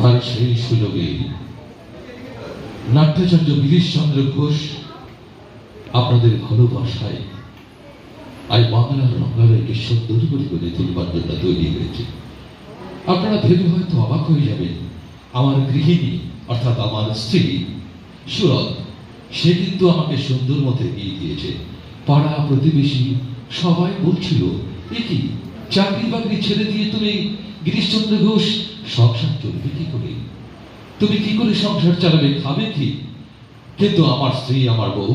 আর সেই সুযোগে নাট্যাচার্য গিরিশচন্দ্র ঘোষ আপনাদের ভালোবাসায় আজ বাংলার রঙ্গালয়কে সুন্দর করে গড়ে তুলবার জন্য তৈরি হয়েছে। আপনারা ভেবে হয়তো অবাক হয়ে যাবেন, আমার গৃহিণী অর্থাৎ আমার স্ত্রী সুরত, সে কিন্তু আমাকে সুন্দর মতো এগিয়ে দিয়েছে। পাড়া প্রতিবেশী সবাই বলছিল, এ কি চাকরি বাকরি ছেড়ে দিয়ে তুমি গিরিশচন্দ্র ঘোষ সংসার চলবে কি করে, তুমি কি করে সংসার চালাবে, খাবে কি? কিন্তু আমার স্ত্রী, আমার বউ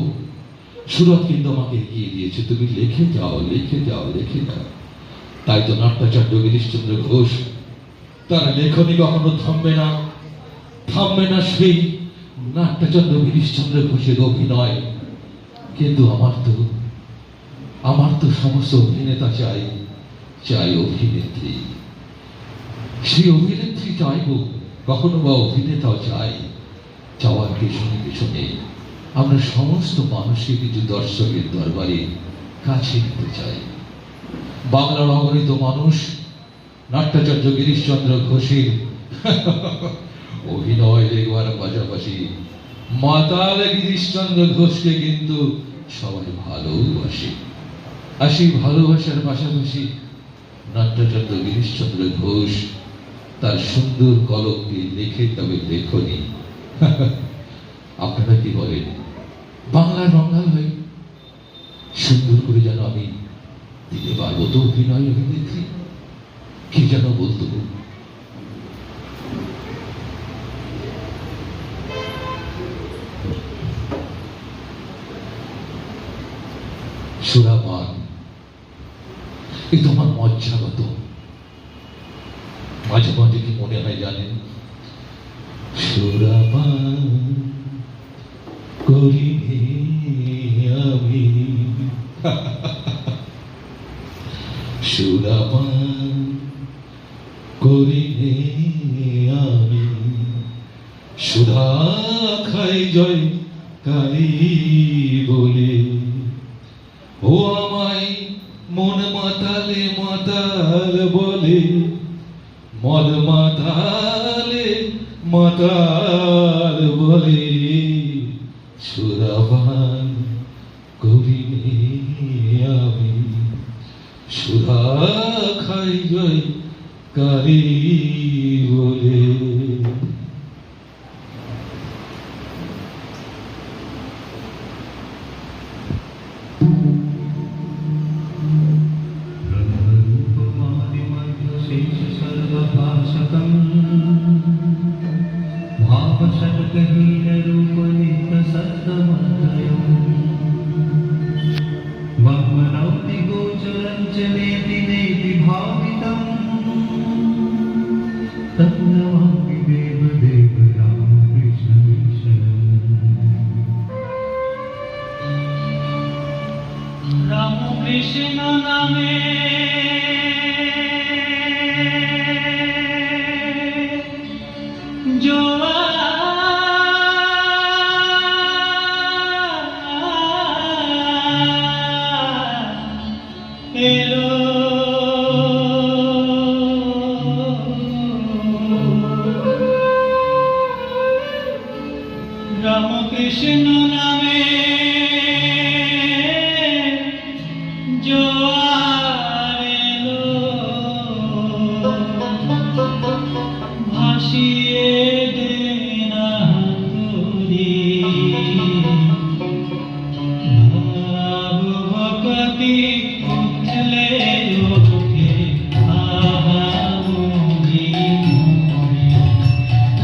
সুরত কিন্তু আমাকে এগিয়ে দিয়েছে, তুমি লিখে যাও, লিখে যাও, লিখে যাও। তাই তো নাট্যাচার্য গিরিশচন্দ্র ঘোষ তার লেখনী কখনো থামবে না, থামবে না সেই নাট্যাচার্য গিরিশচন্দ্র ঘোষের অভিনয়। কিন্তু আমার তো সমস্ত অভিনেতা চাই, চাই অভিনেত্রী। সেই অভিনেত্রী চাইব, কখনো বা অভিনেতাও চাই। চাওয়ার পেছনে পেছনে আমরা সমস্ত মানুষকে কিছু দর্শকের দরবারে কাছে নিতে চাই। বাংলার অগণিত মানুষ নাট্যাচার্য গিরিশচন্দ্র ঘোষের অভিনয় দেখবার পাশাপাশি মাতাল গিরিশচন্দ্র ঘোষকে কিন্তু সবাই ভালোবাসে। আর সেই ভালোবাসার পাশাপাশি নাট্যাচার্য গিরিশচন্দ্র ঘোষ তার সুন্দর কলমকে লিখে তবে লেখনি। আপনারা কি বলেন, বাংলার রঙ্গালয় সুন্দর করে যেন আমি দিতে পারবো তো অভিনয় অভিনেত্রী? কি যেন বলতো, সুরাপান, এই তো আমার মজ্জাগত। মাঝে মাঝে কি মনে হয় জানেন, সুরাপান করিনি আমি, সুরাপান করিনি আমি, সুধা খাই জয় কালী বলে, ও আমায় মন মাতালে মাতাল বলে, মদ মাতালে মাতাল বলে, সুরাপান করিনি আমি, সুধা খাই জয় কালী বলে। কৃষ্ণ নামে এলো, রামকৃষ্ণ নামে জোয়ার এলো, ভাসিয়ে দে না তোরে ভাবভক্তি উঠলে ওঠে আহামরি মনে,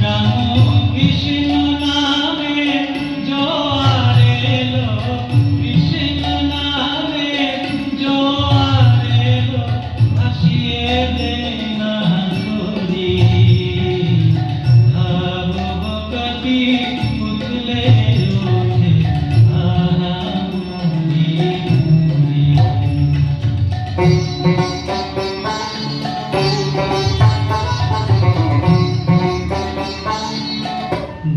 রামকৃষ্ণ নামে জোয়ার এলো, কৃষ্ণ নামে জোয়ার এলো, ভাসিয়ে দে না তোরে ভাবভক্তি উঠলে ওঠে আহামরি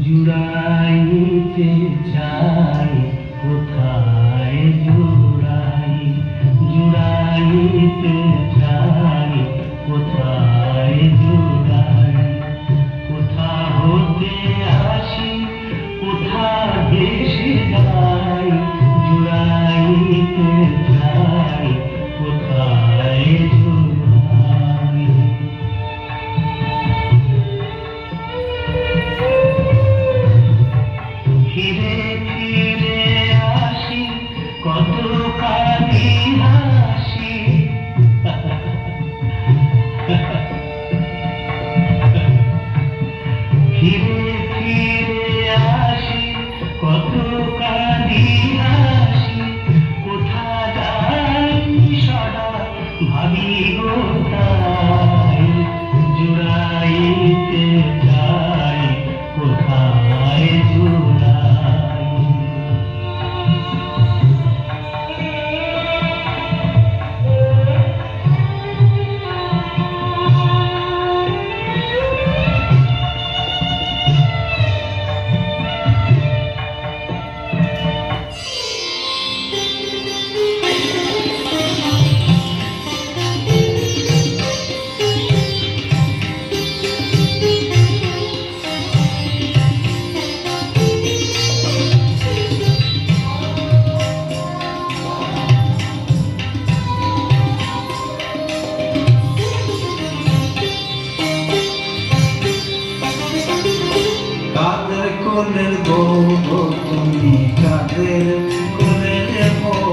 জুড়াইতে চাই কোথায় জুড়াই, জুড়াইতে চাই কোথায় জুড়াই, কোলের বউ গো তুমি কাদের কোলের বউ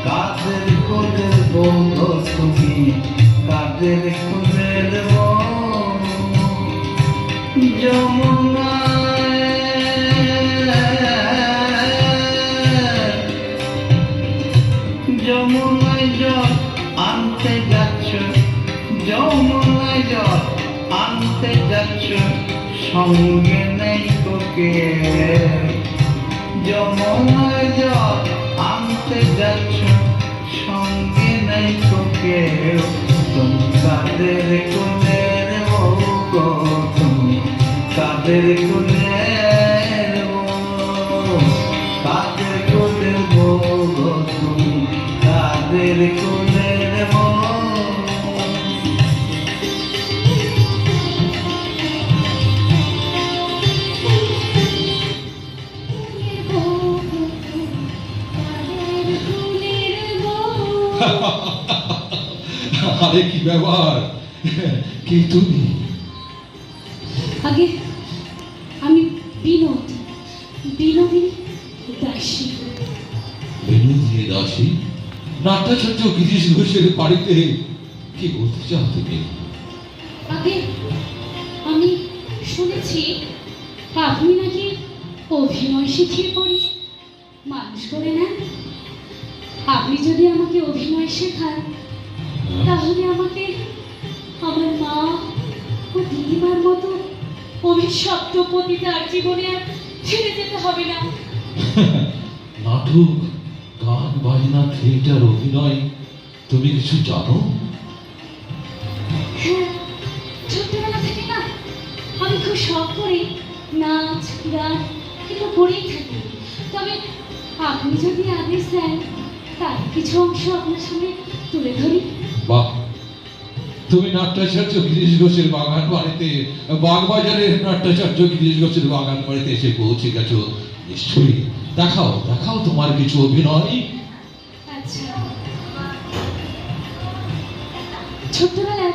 কাদের কোলের বউ গো তুমি কাদের কোলের বউ যমুনায় জল আনতে যাচ্ছ যমুনায় জল আনতে যাচ্ছ সঙ্গে নেই তোকে যমুনায় জল আনতে যাচ্ছ সঙ্গে নেই তোকে তুমি কাদের কোলের বউ গো তুমি কাদের কোলের বউ কাদের কোলের বউ গো তুমি কাদের কোলের বউ আরে কি ব্যাপার, কে তুমি? আগে আমি বিনোদিনী দাসী। বিনোদিনী দাসী? নাট্যাচার্য গিরিশ ঘোষের বাড়িতে কি বলতে চাও তুমি? আগে আমি শুনেছি আপনি নাকি অভিনয় শিখিয়ে পড়িয়ে মানুষ করে নেন। আপনি যদি আমাকে অভিনয় শেখান তাহলে আমাকে আমার মা ও দিদিমার মতো অভিশপ্ত পতিতে আর জীবনে আর ছেড়ে যেতে হবে না। নাটক, গান, বাজনা, থিয়েটার, অভিনয়, তুমি কিছু জানো? হ্যাঁ, ছোট্টবেলা থেকে না আমি খুব শখ করে নাচ গান এগুলো করেই থাকি। তবে আপনি যদি আদেশ দেন তার কিছু অংশ আপনার সামনে তুলে ধরি। বাহ, তুমি নাট্যাচার্য গিরিশ ঘোষের বাগান বাড়িতে, বাগবাজারের নাট্যাচার্য গিরিশ ঘোষের বাগান বাড়িতে এসে পৌঁছে গেছো নিশ্চয়ই। দেখাও দেখাও তোমার কিছু অভিনয়। আচ্ছা, ছোট্টবেলার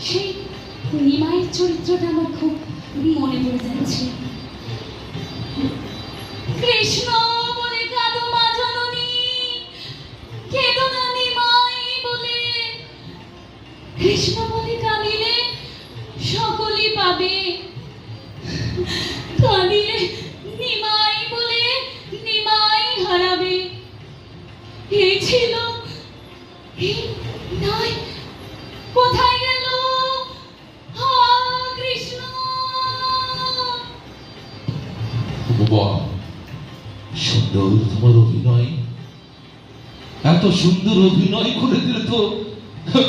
সেই নিমাইয়ের চরিত্রটা আমার খুব মনে পড়ে যাচ্ছে। কৃষ্ণ বলে কাঁদো মা জননী, কেঁদো না নিমাই বলে। কৃষ্ণ বলে কাঁদিলে সকলই পাবে, কাঁদিলে নিমাই বলে নিমাই হারাবে। এই ছিল, এই নয়, কোথায় গেল হা কৃষ্ণ? বাহ, সুন্দর তোমার অভিনয়। এত সুন্দর অভিনয় করে দিলে তো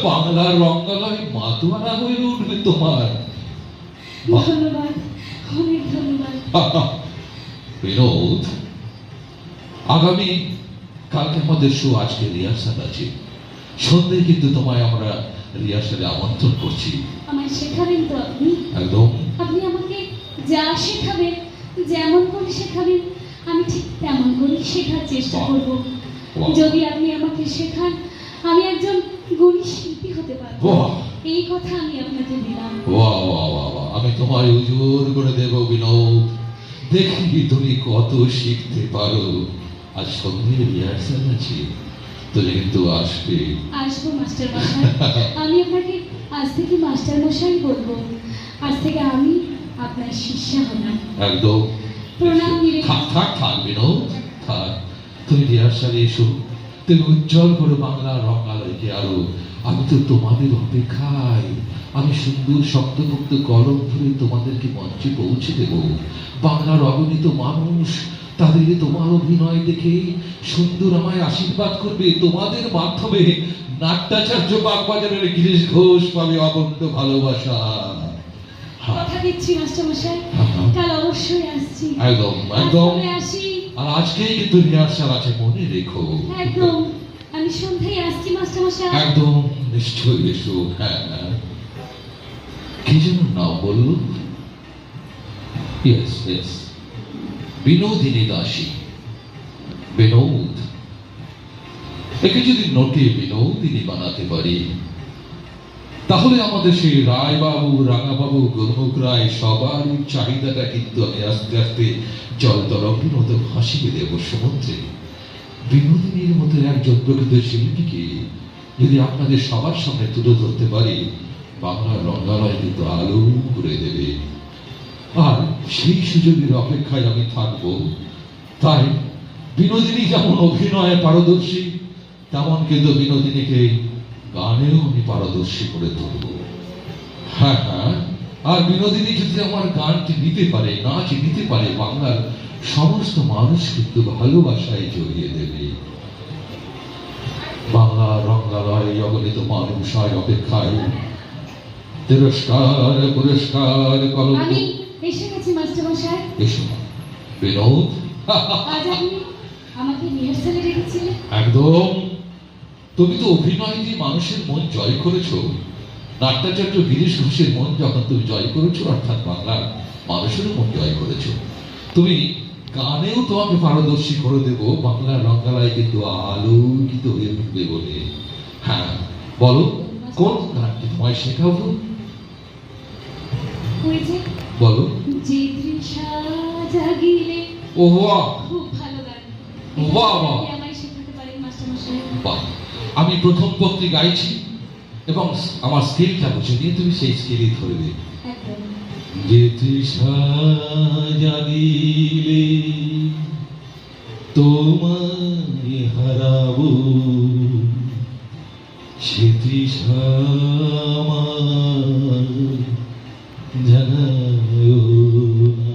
বাংলার রঙ্গালয় মাতোয়ারা হয়ে উঠবে তোমার। বাহ। ধন্যবাদ, অনেক ধন্যবাদ। বিনোদ, আগামী কালকে আমাদের শো, আজকে রিহার্সাল আছে। সন্ধ্যায় কিন্তু তোমায় আমরা রিহার্সালে আমন্ত্রণ করছি। আমায় শেখাবেন তো আপনি? একদম। আপনি আমাকে যা শেখাবেন, যেমন করে শেখাবেন আমি ঠিক তেমন করেই শেখার চেষ্টা করব। বাহ। যদি আপনি আমাকে শেখান আমি একজন গুণী শিল্পী হতে পারবো। বাহ। এই কথা আমি আপনাকে দিলাম। বাহ বাহ বাহ বাহ, আমি তোমায় উজুর করে দেব বিনোদ। দেখি তুমি কত শিখতে পারো। আজ সন্ধ্যে রিহার্সাল আছে, তুমি কিন্তু আসবে। আসবো মাস্টার মশাই। আমি আপনাকে আজ থেকে মাস্টার মশাই বলবো। আজ থেকে আমি আপনার শিষ্যা হলাম। একদম। প্রণাম নিবেদন। থাক থাক থাক বিনোদ, থাক। তুমি রিহার্সালে এসো, তুমি উজ্জ্বল করে বাংলা রঙ্গালয়কে আরো। আমি তো তোমাদের অপেক্ষায়। আমি সুন্দর শক্তপোক্ত কলম ধরে তোমাদেরকে মঞ্চে পৌঁছে দেব। বাংলার অগণিত মানুষ তাদের তোমার অভিনয় দেখে সুন্দর আমায় আশীর্বাদ করবে। তোমাদের মাধ্যমে নাট্যাচার্য বাগবাজারের গিরিশ ঘোষ পাবে অবন্ত ভালোবাসা। কথা দিচ্ছি মাস্টার মশাই, কাল অবশ্যই আসছি। একদম একদম। আসলে আসি। আর আজকেই কিন্তু রিহার্সাল আছে, মনে রেখো। একদম, আমি সন্ধ্যায় আসছি মাস্টার মশাই। একদম, নিশ্চয়ই এসো। হ্যাঁ, কি যেন নাম বললো? ইয়েস ইয়েস, বিনোদিনী দাসী। বিনোদ, একে যদি নোটে বিনোদিনী বানাতে পারি তাহলে আমাদের সেই রায়বাবু, রাঙাবাবু, গুরমুখ রায় সবারই চাহিদাটা কিন্তু আমি আস্তে আস্তে জল তরঙ্গের মতো ভাসিয়ে দেব সমুদ্রে। বিনোদিনীর মতো একজন প্রকৃত শিল্পীকে যদি আপনাদের সবার সামনে তুলে ধরতে পারি, বাংলার রঙ্গালয় কিন্তু আলো করে দেবে। আর সেই সুযোগের অপেক্ষায় আমি থাকব। তাই বিনোদিনী যেমন অভিনয়ে পারদর্শী, তেমন কিন্তু বিনোদিনীকে গানেও আমি পারদর্শী করে তুলব। হ্যাঁ হ্যাঁ, আর বিনোদিনী যদি আমার গানটি নিতে পারে, নাচ নিতে পারে, বাংলার সমস্ত মানুষ কিন্তু ভালোবাসায় জড়িয়ে দেবে। বাংলা রঙ্গালয় অগণিত মানুষ আর অপেক্ষায় তিরস্কার পুরস্কার কলঙ্ক। আমি এসে গেছি মাস্টারমশাই। এসো বিনোদ। আজ আপনি আমাকে রিহার্সালে রেখেছিলেন। একদম, তুমি তো অভিনয় দিয়ে মানুষের মন জয় করেছো। নাট্যাচার্য গিরিশ ঘোষের মন যখন তুমি জয় করেছো, অর্থাৎ বাংলার মানুষের মন জয় করেছো। তুমি গানেও তোমাকে পারদর্শী করে দেবো, বাংলার রঙ্গালয় কিন্তু আলোকিত হয়ে উঠবে বলে। হ্যাঁ বলো, কোন গানটি তোমায় শেখাবো? ওই যে বলো। যে তৃষা জাগিলে। ও বাহ, খুব ভালো গান। বাহ, বাহ। আপনি আমায় শেখাতে পারেন মাস্টারমশাই। বাহ, আমি প্রথম পক্তি গাইছি এবং আমার স্কেলটা বুঝে নিয়ে তুমি সেই স্কেলই ধরবে। একদম। যে তৃষা জাগিলে তোমায় হারাবো, সে তৃষা আমার জাগায়ো না।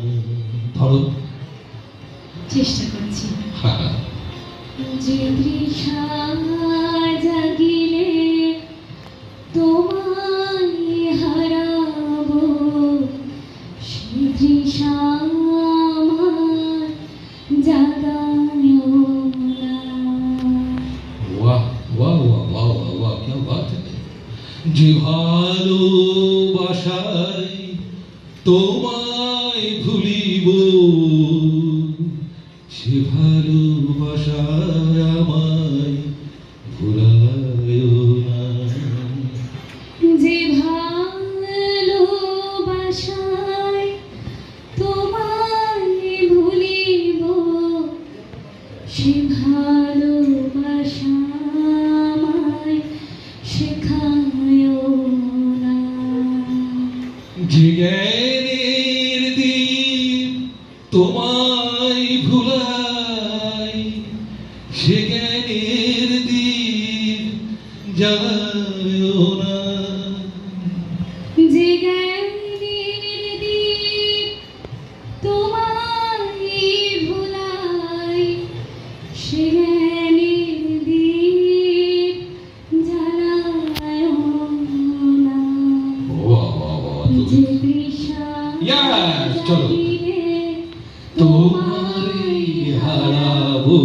ধরো। চেষ্টা করছি। হ্যাঁ, যে তৃষা জাগিলে তোমায় হারাবো, সে তৃষা আমার জাগায় না। वाह वाह वाह वाह वाह वाह, क्या बात है। যে ভালোবাসায় তোমায় ভুলিব, সে ভালোবাসায় আমায় ভুলায়ো না। যে ভালোবাসায় তোমায় ভুলিব, সে ভালোবাসা আমায় শেখায়ও না। যে জ্ঞানের দ্বীপ তোমায় ভুলাই, সে জ্ঞানের দ্বীপ জ্বালায়ো না। যে জ্ঞানের দ্বীপ তোমায় ভুলাই, সে জ্ঞানের দ্বীপ জ্বালায়ও না। বাহ বাহ বাহ, যে তুমি তৃষা Yes, চলো। জাগিলে তোমারে হারাবো,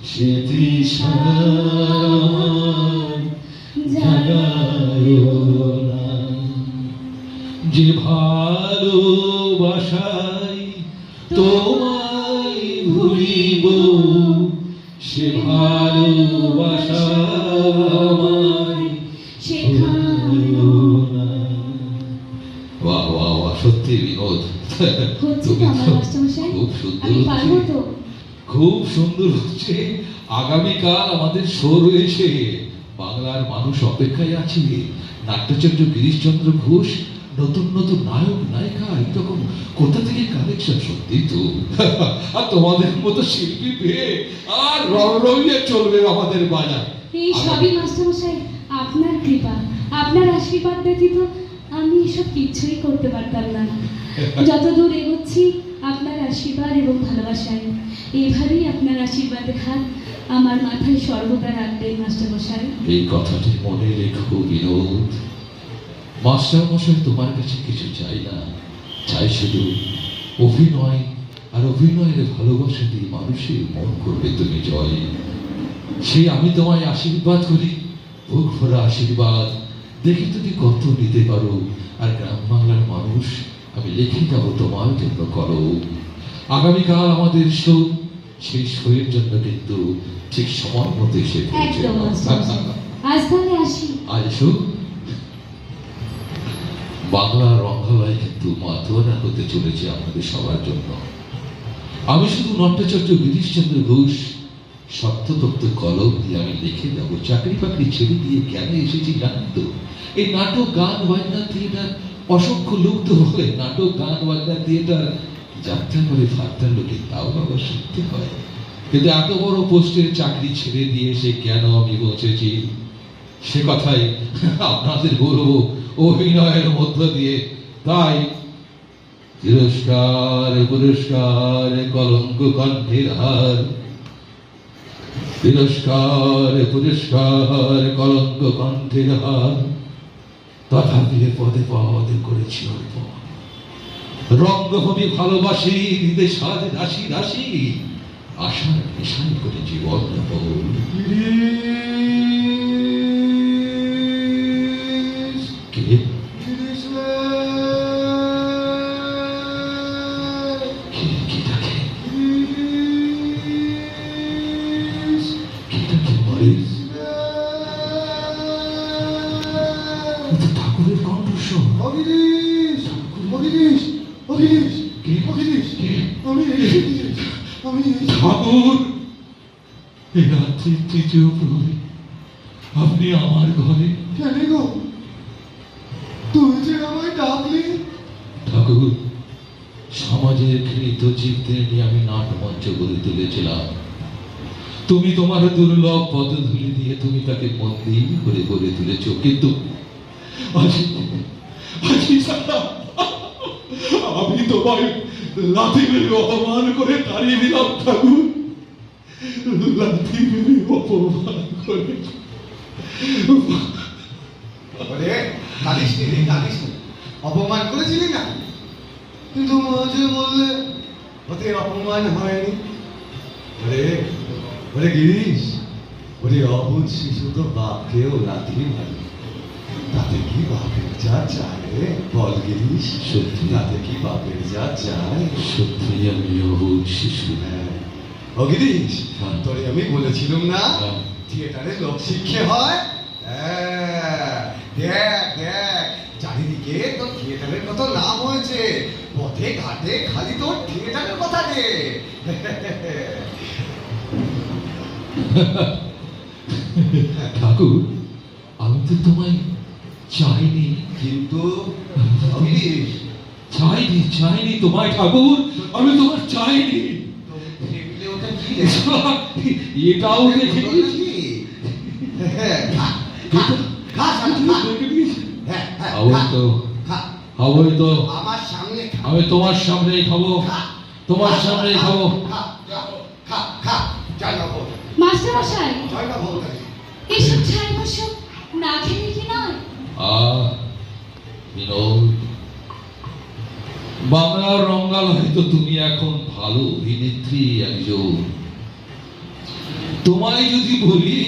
সে তৃষা জাগায়ো না। যে ভালোবাসায় তোমায় ভুলিব, সে ভালোবাসা আমায় শেখায়ও না। বাহ বাহ বাহ, সত্যি বিনোদ, হচ্ছে তুমি তো আমার তো মাস্টারমশাই? খুব সুন্দর আমি পারবো হচ্ছে। তো? খুব সুন্দর হচ্ছে। আগামীকাল আমাদের শো রয়েছে, বাংলার মানুষ অপেক্ষায় আছে। নাট্যাচার্য গিরিশচন্দ্র ঘোষ নতুন নতুন নায়ক নায়িকা এরকম কোথা থেকে কালেকশন, সত্যি তো। আর তোমাদের মতো শিল্পী পেয়ে আর রঙে চলবে আমাদের বাজার। এই সবই মাস্টারমশাই আপনার কৃপা, আপনার আশীর্বাদ ব্যতীত আমি এসব কিছুই করতে পারতাম না। যত দূর এগোচ্ছি আপনার আশীর্বাদ এবং ভালোবাসায়, এইভাবেই আপনার আশীর্বাদের হাত আমার মাথায় সর্বদা রাখবেন মাস্টারমশাই। এই কথাটি মনে রেখো বিনোদ। মাস্টার মশাই তোমার কাছে কিছু চাই না, চাই শুধু অভিনয়, আর অভিনয়ের ভালোবাসা দিয়ে মানুষের মন করবে তুমি জয়। সেই আমি তোমায় আশীর্বাদ করি, বুক ভরা আশীর্বাদ। দেখি তুমি কত নিতে পারো, আর গ্রাম বাংলার মানুষ আমি লিখে যাব তোমার জন্য করো। আগামীকাল আমাদের শো, সেই শোয়ের জন্য কিন্তু ঠিক সময় মতো এসে পৌঁছে একদম যাও। মাস্টারমশাই। আজ তাহলে আসি। আজ এসো। বাংলা রঙ্গালয় কিন্তু মাতোয়ারা হতে চলেছে আমাদের সবার জন্য। আমি শুধু নট্টাচার্য গিরিশচন্দ্র ঘোষ সত্যতত্ত্ব কলম দিয়ে আমি লিখে যাবো, চাকরি বাকরি ছেড়ে দিয়ে কেন এসেছি জানেন তো? এই নাটক, গান, বাজনা, থিয়েটার, অসংখ্য লোক তো বলে নাটক, গান, বাজনা, থিয়েটার যাত্রা করে ফাত্তার লোকে তাও বাবা শুনতে হয়। কিন্তু এত বড় পোস্টের চাকরি ছেড়ে দিয়ে সে কেন আমি পৌঁছেছি সে কথাই আপনাদের বলবো অভিনয়ের মধ্য দিয়ে। তাই তিরস্কার পুরস্কার কলঙ্ক কণ্ঠের হার, তিরস্কার পুরস্কার কলঙ্ক কণ্ঠের হার, তথাপি পদে পদে করেছি অর্পণ। রঙ্গভূমি ভালোবাসি, হৃদে সাজ রাশি রাশি, আশার নেশায় করে জীবন যাপন। কে? কি ডাকে? কি ডাকে বলে? এ তো ঠাকুরের কণ্ঠস্বর। ঠাকুর, এই রাত্রির তৃতীয় প্রহরে আপনি আমার ঘরে। কেন গো, তুই যে আমায় ডাকলি? ঠাকুর, সমাজের ঘৃণিত জীবদের নিয়ে আমি নাটমঞ্চ গড়ে তুলেছিলাম। তুমি তোমার দুর্লভ পদধূলি দিয়ে তুমি তাকে মন্দির করে গড়ে তুলেছ, কিন্তু আমি তোমায় লাথি মেরে অপমান করে তাড়িয়ে দিলাম ঠাকুর, লাথি মেরে অপমান করে। ওরে কালিস নি রে, কালিস নি, অপমান করেছিলি না? কিন্তু মাঝে বললে ওদের অপমান হয়নি। ওরে ওরে গিরিশ, ওরে অবুধ শিশু তো বাপকেও লাথি মারে, তাতে কি বাপের যা চায় রে? বল গিরিশ, সত্যি তাতে কি বাপের যা চায়? সত্যি আমি অবুধ শিশু। হ্যাঁ, ও গিরিশ, হ্যাঁ। তোরে আমি বলেছিলাম না হ্যাঁ। থিয়েটারে লোক শিক্ষা হয়। হ্যাঁ, দেখ দেখ, চারিদিকে তো থিয়েটারের কত নাম হয়েছে, পথে ঘাটে খালি তোর থিয়েটারের কথা রে। ঠাকুর, আমি তো তোমায় চাইনি, কিন্তু গিরিশ, চাইনি চাইনি তোমায় ঠাকুর, আমি তোমার চাইনি। টেবিলে ওটা কি রে? এটাও দেখে নিয়েছি। হ্যাঁ, খা, খা, খা, শালা, খা। হ্যাঁ, হ্যাঁ, খাবো খা, তো, খা। খাবোই তো, আমার সামনে খা। আমি তোমার সামনেই খাবো, খা, তোমার সামনেই খাবো। খা, খা, খা, খা। জয় মা ভগবতী, মাস্টার মশাই, জয় মা ভগবতী। এসব ছাই বসো না খেলে কি নয়? বিনোদ, বাংলার রঙ্গালয়ে তো তুমি এখন ভালো অভিনেত্রী একজন। তোমায় যদি বলি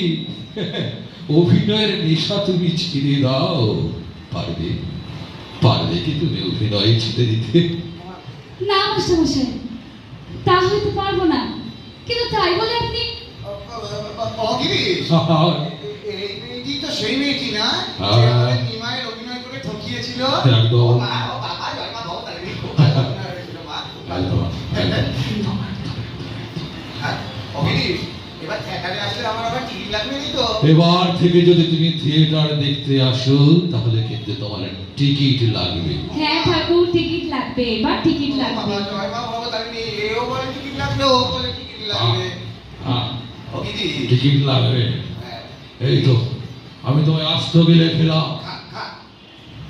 অভিনয়ের নেশা তুমি ছেড়ে দাও, পারবে? পারবে কি তুমি অভিনয় ছেড়ে দিতে? না মাস্টার মশাই, তা হয়তো পারবো না, কিন্তু তাই বলে আপনি গিরিশ, এই মেয়েটি তো সেই মেয়েটি না, হ্যাঁ। যে আমাদের নিমাইয়ের অভিনয় করে ঠকিয়েছিল? একদম। ও মা, ও বাবা, জয় মা ভগবতী, খুব ভালো অভিনয় হয়েছিল মা। হ্যাঁ, ও গিরিশ, এবার থিয়েটারে আসলে আমার আবার টিকিট লাগবে নি তো? এবার থেকে যদি তুমি থিয়েটার দেখতে আসো তাহলে কিন্তু তোমার টিকিট লাগবে। হ্যাঁ ঠাকুর, টিকিট লাগবে, এবার টিকিট ও লাগবে। বাবা, জয় মা ভগবতী, এও বলে টিকিট লাগবে, ও বলে টিকিট লাগবে। ও গিরিশ, টিকিট লাগবে। হ্যাঁ, এই তো আমি তোমায় আস্ত বিলে খেলাম। খা, খা।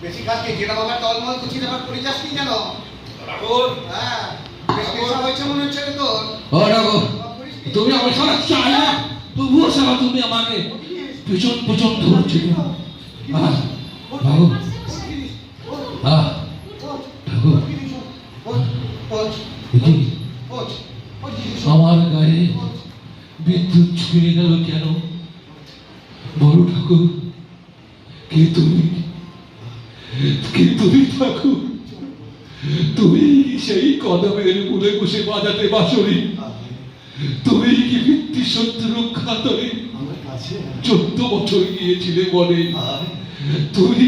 বেশি খাস কি? জেলা বাবার টলমল কুচি ব্যাপার করে যাস নি কেন? হ্যাঁ, বেশ নেশা হয়েছে মনে হচ্ছে রে তোর। ও রাঘব, তুমি আমার সারা চাই না, তবুও সারা তুমি আমাকে পিছন পিছন ধরছো কেন? রাঘব, মাস্টার মশাই, ঠাকুর, দেখি আমার গায়ে বিদ্যুৎ ছুঁয়ে গেল কেন? বড় ঠাকুর, কে তুমি? কে তুমি ঠাকুর? তুমি সেই কদমের মূলে বসে বাজাতে বাঁশরি? তুমি কি ভিত্তি সত্য রক্ষা করে আমার কাছে 14 বছর গিয়েছিলে বলে? আয়। তুমি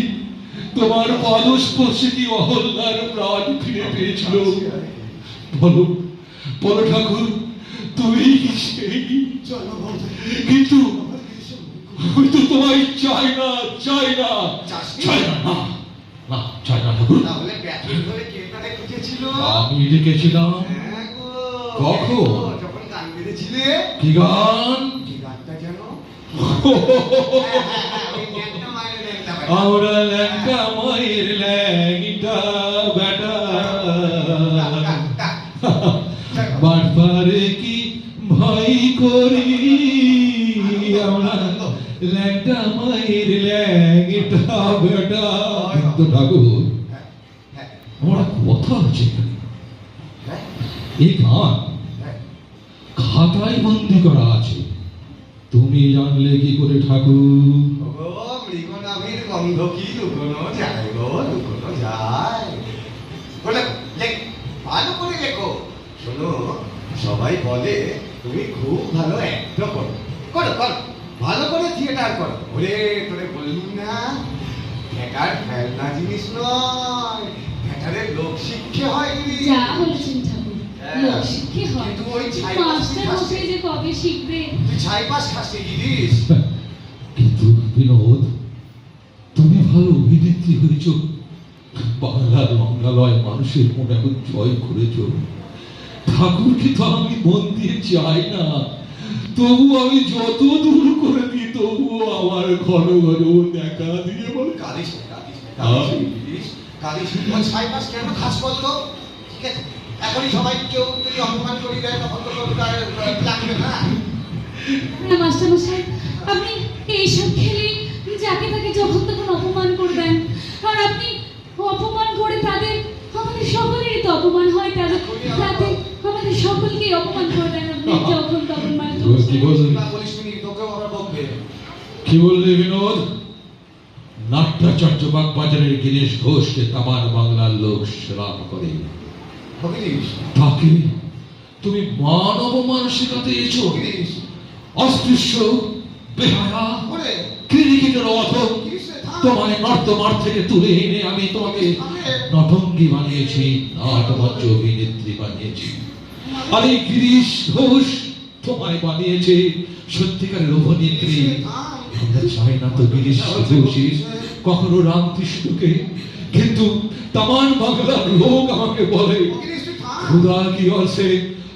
তোমার পদস্পর্শে কি অহল্যার প্রাণ ফিরে পেয়েছিল? বলো বলো ঠাকুর, তুমি কি সেই? কিন্তু আমি তো তোমায় চাই না, চাই না, চাই না, না, না, চাই না ঠাকুর। তাহলে ব্যাটারি ধরে কে তারে খুঁজেছিল? আমি লিখেছিলাম। হ্যাঁ গো, কখন? যখন গান বেঁধেছিলে। কি গান? কি গানটা যেন? ওই ন্যাংটা মায়ের ন্যাংটা ব্যাটা। আমরা ল্যাংটা মায়ের ল্যাংটা বেটা, বাটপারে কি ভয় করি, আমরা ল্যাংটা মায়ের ল্যাংটা বেটা। তো ঠাকুর, হ্যাঁ, হ্যাঁ, আমার একটা কথা আছে এখানে। হ্যাঁ, এই গান হ্যাঁ। খাতায় বন্দি করা আছে, তুমি জানলে কি করে ঠাকুর? ওগো, মৃগনাভির গন্ধ কি লুকোনো যায় গো, লুকোনো যায়। বলে, লেখ, ভালো করে লেখো। শোনো, সবাই বলে তুমি খুব ভালো অ্যাক্টর করো। করো, করো, ভালো করে থিয়েটার করো। ওরে তোরে বললুম না, থিয়েটার ফেলনা জিনিস নয়, থিয়েটারের লোক শিক্ষা হয় রে। যা বলেছেন ঠাকুর, লোক শিক্ষে হয়। কিন্তু ওই ছাই মাস্টার মশাই যে কবে শিখবে? তুই ছাই পাশ খাসতে গিরিস। কিন্তু বিনোদ, তুমি ভালো অভিনেত্রী হয়েছ, বাংলার মঙ্গলয় মানুষের মনে এখন জয় করেছ। ঠাকুরকে তো আমি মন দিয়ে চাই না, তবু আমি যত দূর করে দিই তবুও আমার ঘন ঘন দেখা দিয়ে বলে কাঁদিস না, কাঁদিস না, কাঁদিস না, গিরিশ, কাঁদিস না। ওই ছাই পাশ কেন খাস বলতো? ঠিক আছে, এখনই সবাই কেউ যদি অপমান করে দেয় তখন তো তোর গায়ে লাগবে না। না মাস্টার মশাই, আপনি এইসব খেলে যাকে তাকে যখন তখন অপমান করবেন, আর আপনি অপমান করে তাদের, আমাদের সকলেরই তো অপমান হয়, তাদের তাতে আমাদের সকলকেই অপমান করবেন আপনি যখন তখন মাস্টার কি মশাই। বললি? না বলিস নি, তোকেও আবার বকবে। কি বললি বিনোদ? নাট্যাচার্য বাগবাজারের গিরিশ ঘোষকে তামার বাংলার লোক সেলাম করে, বকিস, তাকে তুমি মান অপমান শেখাতে এসো? বকিস। অস্পৃশ্য, বেহায়া, ওরে, ক্রিকেটের অধম, গিরিশ রে, থাম। তোমায় নর্তমার থেকে তুলে এনে আমি তোমাকে নটঙ্গী বানিয়েছি, নাটমঞ্চ অভিনেত্রী বানিয়েছি। আর এই গিরিশ ঘোষ তোমায় বানিয়েছে সত্যিকারের অভিনেত্রী। আমরা চাই না তো গিরিশ ঘোষী কখনো রামকৃষ্ণকে, কিন্তু তামান বাংলার লোক আমাকে বলে গিরিশ রে, থাম। खुदा की ओर से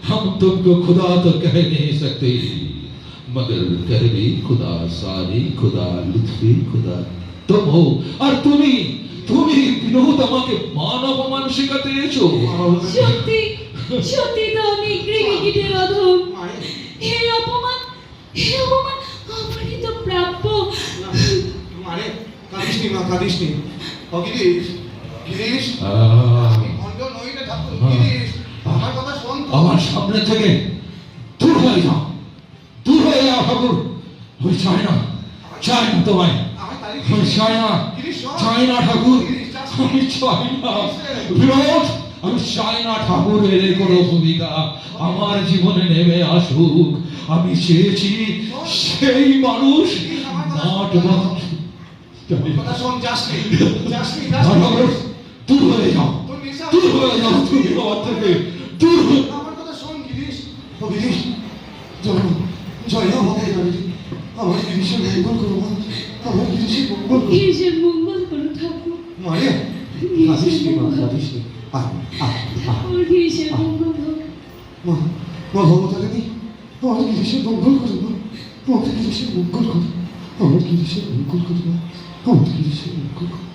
हम तुमको खुदा तो कह नहीं सकते, मगर कह भी खुदा, सारी खुदा, लुत्फी खुदा तुम हो। और তুমি বিনোদ আমাকে মান অপমান শেখাতে এসো? সত্যি সত্যি তো আমি ক্রিকেটের অধম। মারে, এই অপমান আমারই তো প্রাপ্য। না, মারে, কাঁদিস নি মা, কাঁদিস নি। ও গিরিশ, গিরিশ, আমি ভণ্ড নই রে ঠাকুর। গিরিশ, আমার কথা শোন তো। আমার সামনে থেকে দূর হয়ে যাও, দূর হয়ে যাও ঠাকুর। আমি চাই না, চাই না তোমায়, আমার তারিখ আমি চাই না, গিরিশ, শোন। চাই না ঠাকুর, গিরিশ, যাস না। আমি চাই না বিনোদ, আমি চাই না ঠাকুরের কোনো ভূমিকা আমার জীবনে নেমে আসুক। আমি চেয়েছি সেই মানুষ নাটমঞ্চ। কথা শোন, যাস নি, যাস নি, যাস নি। ঠাকুর, দূর হয়ে যাও, তোর নেশা দূর হয়ে যাও তুমি আমার থেকে, দূর হয়ে। আমার কথা শোন গিরিশ। ও গিরিশ, জয় হোক, জয় হোক বাবা গিরিশ। আমার গিরিশের মঙ্গল করো মা, আমার গিরিশের মঙ্গল করো। দেশের মঙ্গল করুন ঠাকুর, মারে, কাঁদিস নি মা, কাঁদিস নি। আয়, আয়, আয়। ওর দেশের মঙ্গল হোক। মা, মা ভবতারিণী, আমার গিরিশের মঙ্গল করো মা, আমার গিরিশের মঙ্গল করো, আমার গিরিশের মঙ্গল করো মা, আমার গিরিশের মঙ্গল করো।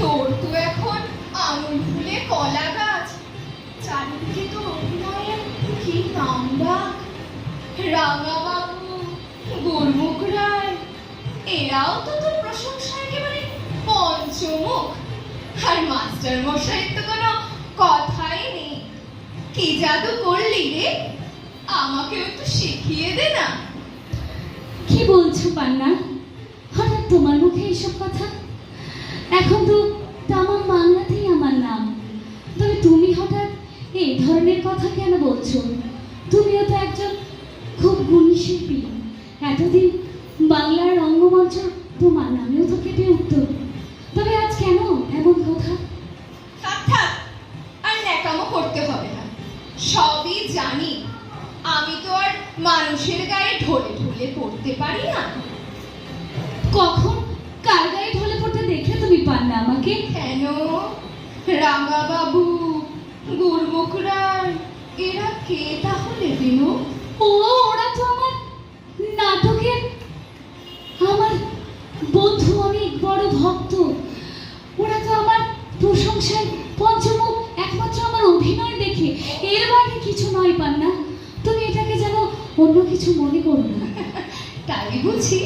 তোর তো এখন আঙুল ফুলে কলা গাছ, চারিদিকে তো অভিনয়ের কি নামডাক। রাঙা বাবু, গুরমুখ রায়, এরাও তো তোর প্রশংসা একেবারে পঞ্চমুখ। আর মাস্টার মশাই তো কোনো কথাই নেই। কি জাদু করলি রে? আমাকেও একটু শিখিয়ে দে না। কি বলছো পান্না? হঠাৎ তোমার মুখে এইসব কথা? এখন তো তামাম বাংলাতেই আমার নাম। তবে তুমি হঠাৎ এই ধরনের কথা কেন বলছো? তুমিও তো একজন খুব গুণী শিল্পী। এতদিন বাংলার রঙ্গমঞ্চ তোমার নামেও তো কেটে উঠত। তবে আজ কেন এমন কথা? থাক থাক, আর ন্যাকামো করতে হবে না। সবই জানি, আমি তো আর মানুষের গায়ে ঢলে ঢলে পড়তে পারি না। কখন কার গায়ে ঢলে পড়তে দেখলে তুমি পান্না আমাকে? কেন, রাঙা বাবু, গুরমুখ রায়, এরা কে তাহলে বিনু? ও, ওরা তো আমার নাটকের আমার বন্ধু, অনেক বড় ভক্ত। ওরা তো আমার প্রশংসায় পঞ্চমুখ, একমাত্র আমার অভিনয় দেখে। এর বাইরে কিছু নয় পান্না। তুমি এটাকে যেন অন্য কিছু মনে করো না। তাই বুঝি?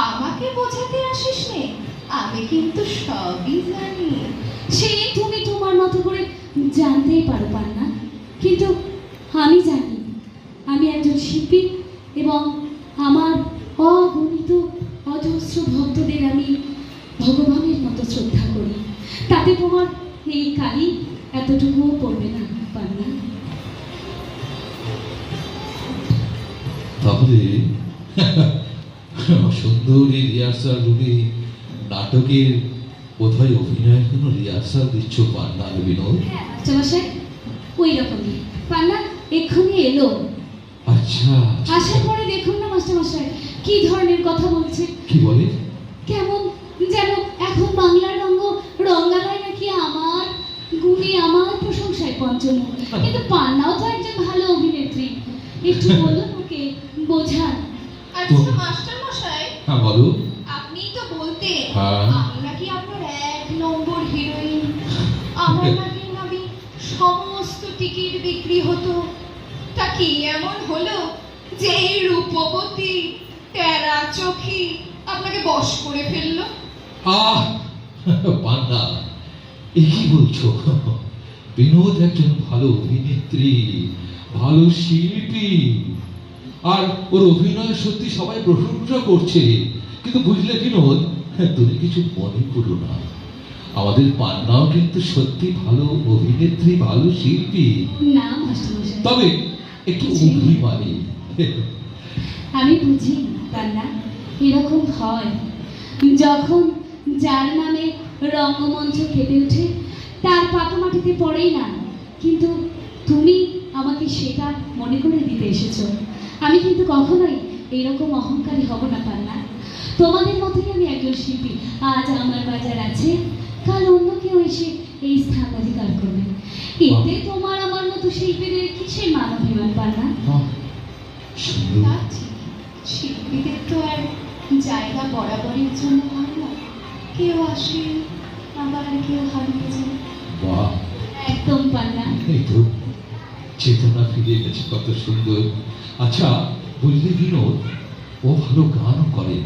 আমাকে বোঝাতে আসিস নে, আমি কিন্তু সবই জানি। সে তুমি তোমার মতো করে জানতেই পারো পান্না, কিন্তু আমি জানি আমি একজন শিল্পী এবং আমার অগণিত অজস্র ভক্তদের আমি ভগবানের মতো শ্রদ্ধা করি। তাতে তোমার এই কালি এতটুকুও পড়বে না পান্না। তাহলে সুন্দর এই রিহার্সাল রুমে নাটকের বোধহয় অভিনয়ের কোনো রিহার্সাল দিচ্ছ পান্না আর বিনোদ? হ্যাঁ মাস্টারমশাই, ওই রকমই। পান্না এক্ষুনি এলো। আচ্ছা, আসার পরে দেখুন না মাস্টারমশাই কি ধরনের কথা বলছে। কি বলে? কেমন যেন এখন বাংলার রঙ্গালয় নাকি আমার গুণে, আমার প্রশংসায় পঞ্চমুখ। কিন্তু পান্নাও তো একজন ভালো অভিনেত্রী। একটু বলুন ওকে, বোঝান। আচ্ছা মাস্টার মশাই, হ্যাঁ বলো। আপনি তো বলতেন হ্যাঁ। আমি নাকি আপনার 1 নম্বর হিরোইন। আমার নাকি সমস্ত টিকিট বিক্রি হতো। তা কি এমন হলো যে এই রূপবতী টেরা চোখী আপনাকে বশ করে ফেললো? আহ পান্না, এ কি বলছো? বিনোদ একজন ভালো অভিনেত্রী, ভালো শিল্পী, আর ওর অভিনয় সত্যি সবাই প্রশংসা করছে। কিন্তু বুঝলে বিনোদ, তুমি কিছু মনে করো না, আমাদের পান্নাও কিন্তু সত্যি ভালো অভিনেত্রী, ভালো শিল্পী, না মাস্টারমশাই, তবে একটু অভিমানী। আমি বুঝি পান্না, এরকম হয় যখন যার নামে রঙ্গমঞ্চ কেঁপে ওঠে তার পাতা মাটিতে পড়েই না। কিন্তু তুমি আমাকে সেটা মনে করে দিতে এসেছো। আমি কিন্তু কখনোই এইরকম অহংকারী হব না পান্না। তোমাদের মতোই আমি একজন শিল্পী। আজ আমার বাজার আছে, কাল অন্য কেউ এসে এই স্থান অধিকার করবে। এতে তোমার আমার মতো শিল্পীদের কিসের মান অভিমান পান্না? সুন্দর। তা ঠিক, শিল্পীদের তো আর জায়গা বরাবরের জন্য হয় না। কেউ আসে, আবার কেউ হারিয়ে যায়। বাহ, একদম পান্না। এই তো চেতনা ফিরে গেছে, কত সুন্দর। আচ্ছা বুঝলে বিনোদ, ও ভালো গানও করে।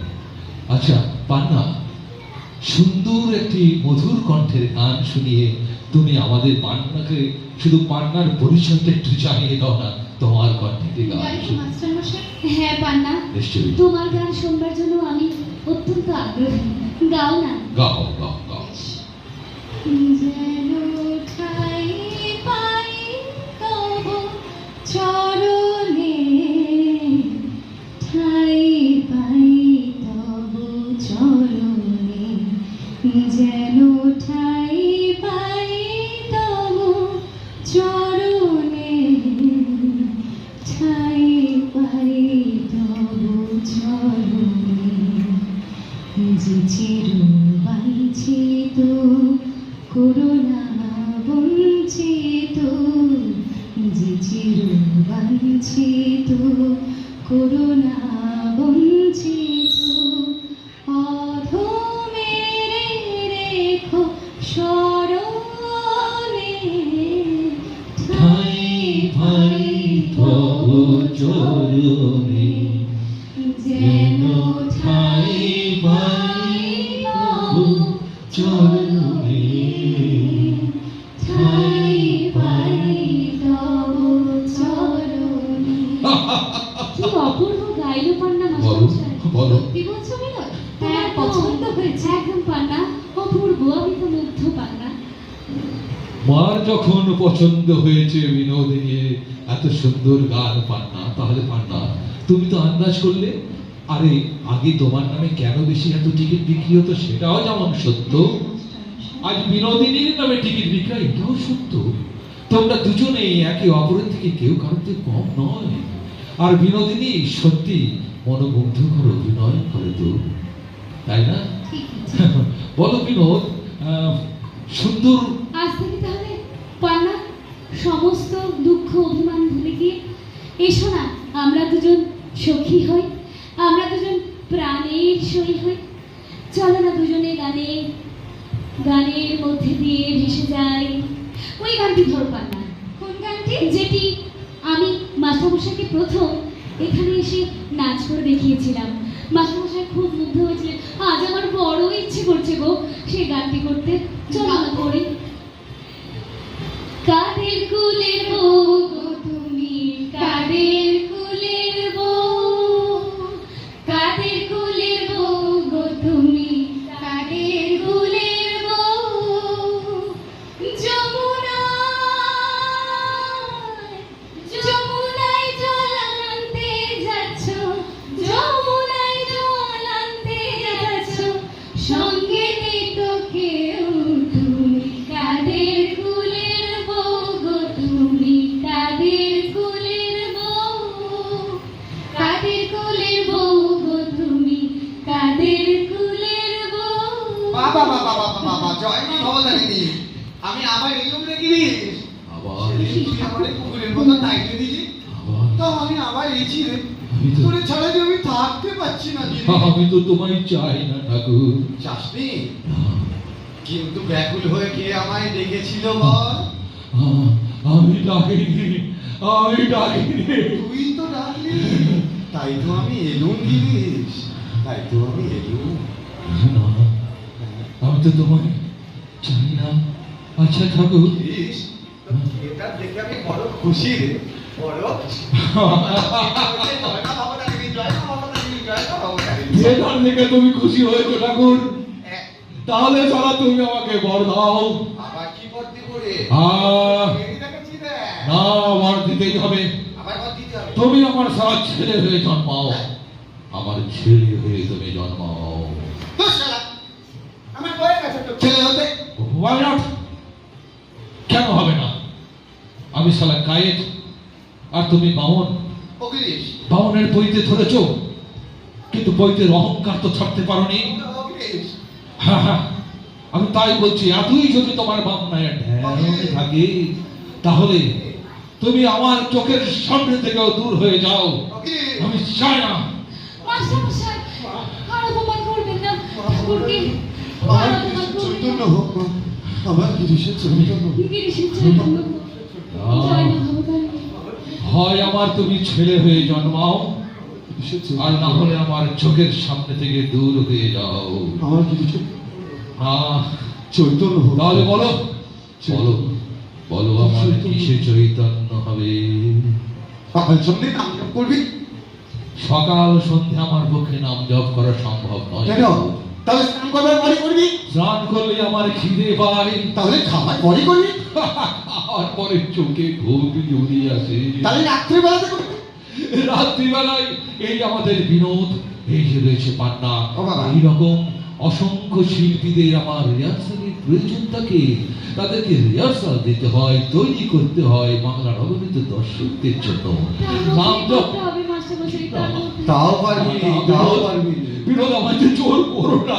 আচ্ছা পান্না, সুন্দর একটি মধুর কণ্ঠের গান শুনিয়ে তুমি আমাদের পান্নাকে, শুধু পান্নার পরিচয়টা একটু জানিয়ে দাও না, তোমার কণ্ঠে গান গাইবো শুনি। মাস্টার মশাই? হ্যাঁ পান্না, নিশ্চয়ই। তোমার গান শুনবার জন্য আমি অত্যন্ত আগ্রহী। গাও না। গাও গাও গাও। যেন ঠাই পাই তব চরণে, ঠাই পাই তব চরণে, যেন ঠাই পাই তব চরণে, ঠাই পাই তব চরণে, যে চির বাঞ্ছিত করুণা বঞ্চিত, যে চির বাঞ্ছিত করুণা বঞ্চিত, অধমেরে রেখো স্মরণে, ঠাই পাই তব চরণে, যেন ঠাই পাই তব চরণে, ঠাই পাই তব চরণে। কি অপূর্ব গাইলো পান্না বলো মাস্টারমশাই। বলো। কি বলছো বিনোদ? হ্যাঁ, তোমার পছন্দ হয়েছে একদম পান্না, অপূর্ব, আমি তো মুগ্ধ পান্না। মার যখন পছন্দ হয়েছে বিনোদিনী এত সুন্দর গান পান্না, তাহলে পান্না তুমি তো আন্দাজ করলে। আরে আগে তোমার নামে কেন বেশি এত টিকিট বিক্রি হতো সেটাও যেমন সত্য, আজ বিনোদিনীর নামে টিকিট বিক্রি এটাও সত্য। তোমরা দুজনেই একে অপরের থেকে কেউ কারোর থেকে কম নয়। আর বিনোদিনী সত্যি মনোমুগ্ধকর অভিনয় করে তো, তাই না? ঠিক আছে, বলো বিনোদ, সুন্দর। আজ থেকে তাহলে পান্না সমস্ত দুঃখ অভিমান ভুলে গিয়ে এসো না, আমরা দুজন সখী হই, আমরা দুজন প্রাণের সই হই। চলো না দুজনে গানের মধ্যে দিয়ে ভেসে যাই। ওই গানটি ধরো পান্না। কোন গানটি? যেটি আমি মাস্টারমশাইকে প্রথম এখানে এসে নাচ করে দেখিয়েছিলাম। মাস্টারমশাই খুব মুগ্ধ হয়েছিলেন। আজ আমার বড় ইচ্ছে করছে গো সেই গানটি করতে। চলো না করি। কাদের কুলের বউ গো তুমি, কাদের কুলের বউ, কাদের কুলের বউ গো তুমি, কাদের কুলের বউ। যমুনায় জল আনতে যাচ্ছ, যমুনায় জল আনতে যাচ্ছ, সঙ্গে নেই তো কেউ, তুমি কাদের কুলের বউ গো তুমি, কাদের কুলের বউ, কাদের কুলের বউ গো তুমি, কাদের কুলের বউ। বাবা বাবা বাবা বাবা, জয় মা ভবতারিণী। আমি আবার এলুম রে গিরিশ। আবার সেদিন তুই আমারে কুকুরের মতন তাইতে দিলি, আবার তো আমি আবার এসেছি রে। আমি তো- তোরে ছাড়া যে আমি থাকতে পারছি না গিরিশ। আমি তো তোমায় চাই না ঠাকুর। চাসনি? কিন্তু ব্যাকুল হয়ে কে আমায় ডেকেছিল বল? আমি ডাকিনি, আমি ডাকিনি। তুই তো ডাকলি, তাই তো আমি এলুম গিরিশ, তাই তো আমি এলুম। না, আমি তো তোমায় চাই না। আচ্ছা ঠাকুর, গিরিশ, এটা দেখে আমি বড় খুশি রে, বড় খুশি। জয় মা ভবতারিণী, জয় মা ভবতারিণী, জয় মা ভবতারিণী। যে গান দেখে তুমি খুশি হয়েছো ঠাকুর, তাহলে চলো তুমি আমাকে বর দাও। আবার কি বর দিব রে? এই দেখেছি রে। না, বর দিতেই হবে। আবার বর দিতে হবে। তুমি আমার সারা ছেলে হয়ে জন্মাও, আমার ছেলে হয়ে তুমি জন্মাও। তো শালা, আমার বয়ে গেছে তো ছেলে হতে। Why not? কেন হবে না? আমি শালা কায়েত আর তুমি বামন। ও গিরিশ, বামনের বইতে ধরেছো, কিন্তু বইতের অহংকার তো ছাড়তে পারোনি। ও গিরিশ, হ্যাঁ হ্যাঁ, আমি তাই বলছি, এতই যদি তোমার ভাবনায় ঢের থাকে, তাহলে তুমি আমার চোখের সামনে থেকেও দূর হয়ে যাও। ও গিরিশ। আমি চাই না। মাস্টারমশাই, আর অপমান করবেন না ঠাকুরকে, আমার আর অপমান করবেন চৈতন্য না। হোক মা, আমার গিরিশের চৈতন্য। গিরিশের চৈতন্য হোক। জয় মা ভবতারিণী। হয় আমার তুমি ছেলে হয়ে জন্মাও, গিরিশের আর না চৈতন্য। হলে আমার চোখের সামনে থেকে দূর হয়ে যাও। আমার গিরিশের আহ, চৈতন্য হোক। তাহলে বলো, বলো, বলো আমার কিসে চৈতন্য হবে? সকাল সন্ধ্যে নাম জপ করবি? সকাল সন্ধ্যা আমার পক্ষে নাম জপ করা সম্ভব নয়। কেন? তাহলে স্নান করবার পরে করবি? স্নান করলে আমার খিদে পায়, তাহলে খাবার পরে করবি? আর পরে চোখে ঘুম জড়িয়ে আসে। তাহলে রাত্রিবেলাতে করবি? রাত্রিবেলায় এই আমাদের বিনোদ, এই যে রয়েছে পান্না, ও বাবা। এইরকম অসংখ্য শিল্পীদের আমার রিহার্সালের প্রয়োজন থাকে। তাদেরকে রিহার্সাল দিতে হয়, তৈরি করতে হয় বাংলার অগণিত দর্শকদের জন্য। নাম জপ করতে হবে মাস্টারমশাই, তার মধ্যে। তাও পারবি, তাও পারবি। বিনোদ, আমাকে জোর করো না,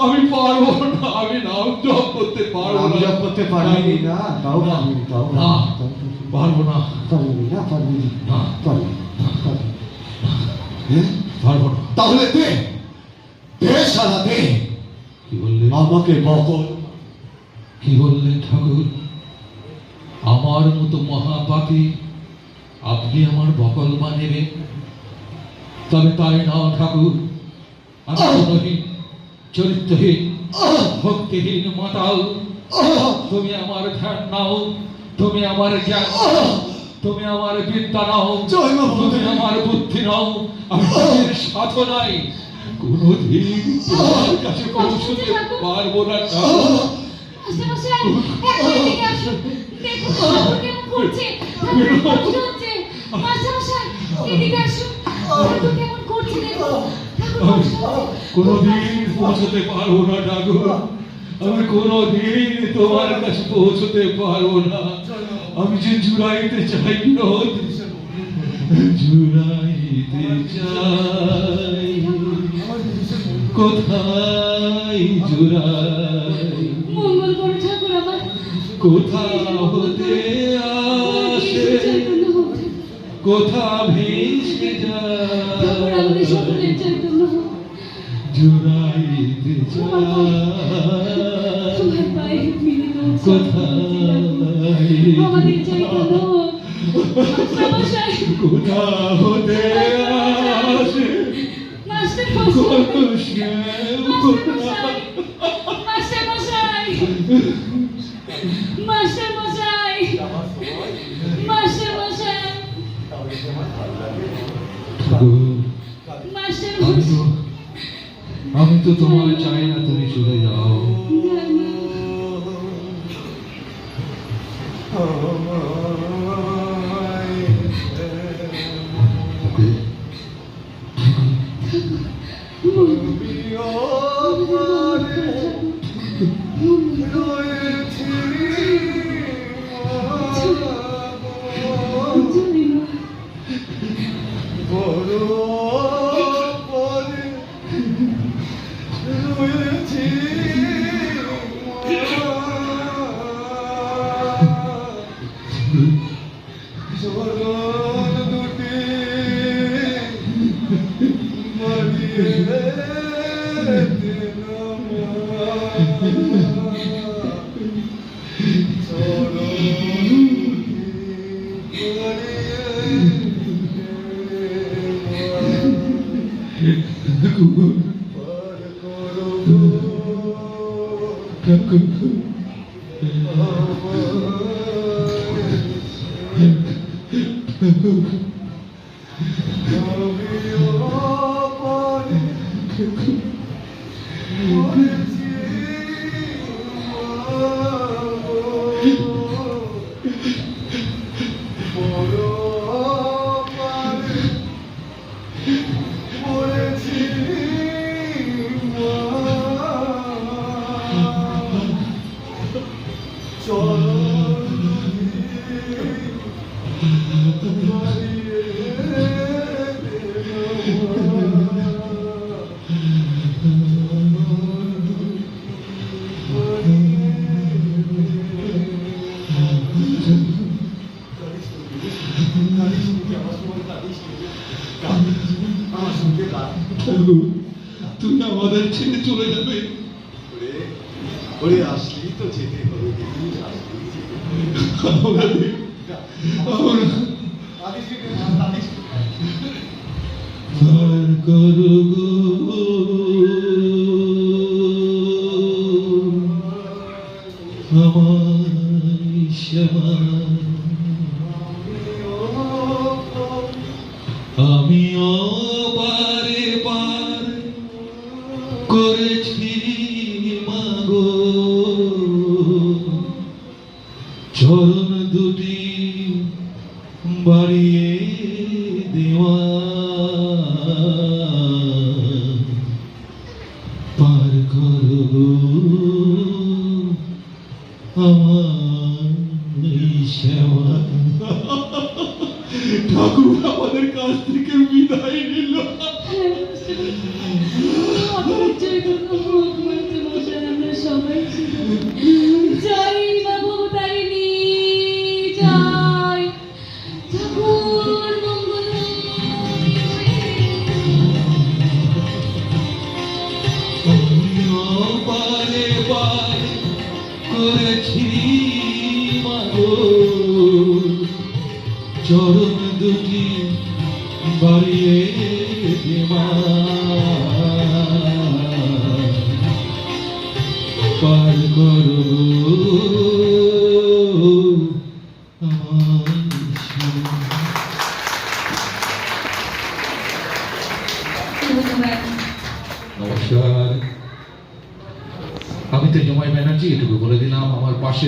আমি পারবো না, আমি নাম জপ করতে পারবো নাম না। জপ করতে পারবি না, তাও পারবি, তাও না, পারবি। পারবো না, পারবি না, পারবি না। না, পারবি, পারবি। হ্যাঁ? পারবো না। তাহলে দে, দে সারা দে, কি বললে? আমাকে বকল। কি বললেন ঠাকুর? আমার মতো মহাপাপী আপনি আমার বকলমা নেবেন? তবে তাই না ঠাকুর, আমি গুণহীন, চরিত্রহীন, ভক্তিহীন মাতাল। তুমি আমার ধ্যান নাও, তুমি আমার জ্ঞান নাও, তুমি আমার বিদ্যা নাও, জয় মা তুমি ভবতারিণী। আমার বুদ্ধি নাও। আমি নিজের সাধনায় কোনোদিন তোমার কাছে পৌঁছতে পারবো না ঠাকুর। মাস্টারমশাই, একবার এদিকে আসুন। দেখুন ঠাকুর কেমন করছে। ঠাকুরের কষ্ট হচ্ছে। মাস্টারমশাই, এদিকে আসুন। ঠাকুর কেমন করছে দেখুন। ঠাকুর আমি কষ্ট হচ্ছে। কোনোদিন পৌঁছতে পারবো না ঠাকুর, আমি কোনোদিন তোমার কাছে পৌঁছতে পারবো না। আমি যে জুড়াইতে চাই বিনোদ, জুড়াইতে চাই, কোথায় জুড়াই, মঙ্গল করো ঠাকুর আমার। কোথা হতে আসে, চৈতন্য হোক। কোথা ভেসে ঠাকুর আমাদের যায়, সকলের চৈতন্য হোক। জুড়াইতে চাই, তোমার পায়ে মিলিত হচ্ছে। কোথায়, আমাদের চৈতন্য হোক। মাস্টারমশাই, কোথা হতে আসে, মাস্টারমশাই, কোথায়, মাস্টারমশাই, মাস্টারমশাই, মাস্টারমশাই, মাস্টারমশাই। আমি তো তোমায় চাই না তুমি চলে যাও। তুমি আমাদের ছেড়ে চলে যাবে? ওরে আসলি তো যেতে হবে, দেখুন আসলি যেতে আমরা হবে। পার করো গো আমায় শ্যামা, আমিও পারে পার করেছি মাগো, চরণ দুটি বাড়িয়ে দেওয়া, পার করো গো আমায় শ্যামা। ঠাকুর আমাদের কাছ থেকে বিদায় নিল। আমাদের চৈতন্য হোক। মাস্টারমশাই, আমরা সবাই ছিল। জয় মা ভবতারিণী, জয় ঠাকুর মঙ্গল। আমিও পারে পার করেছি মাগো, চরণ দুটি বাড়িয়ে দেওয়া, পার করো আমায় শ্যামা। ধন্যবাদ। নমস্কার, আমি তেজময় ব্যানার্জি। এটুকু বলে দিলাম, আমার পাশে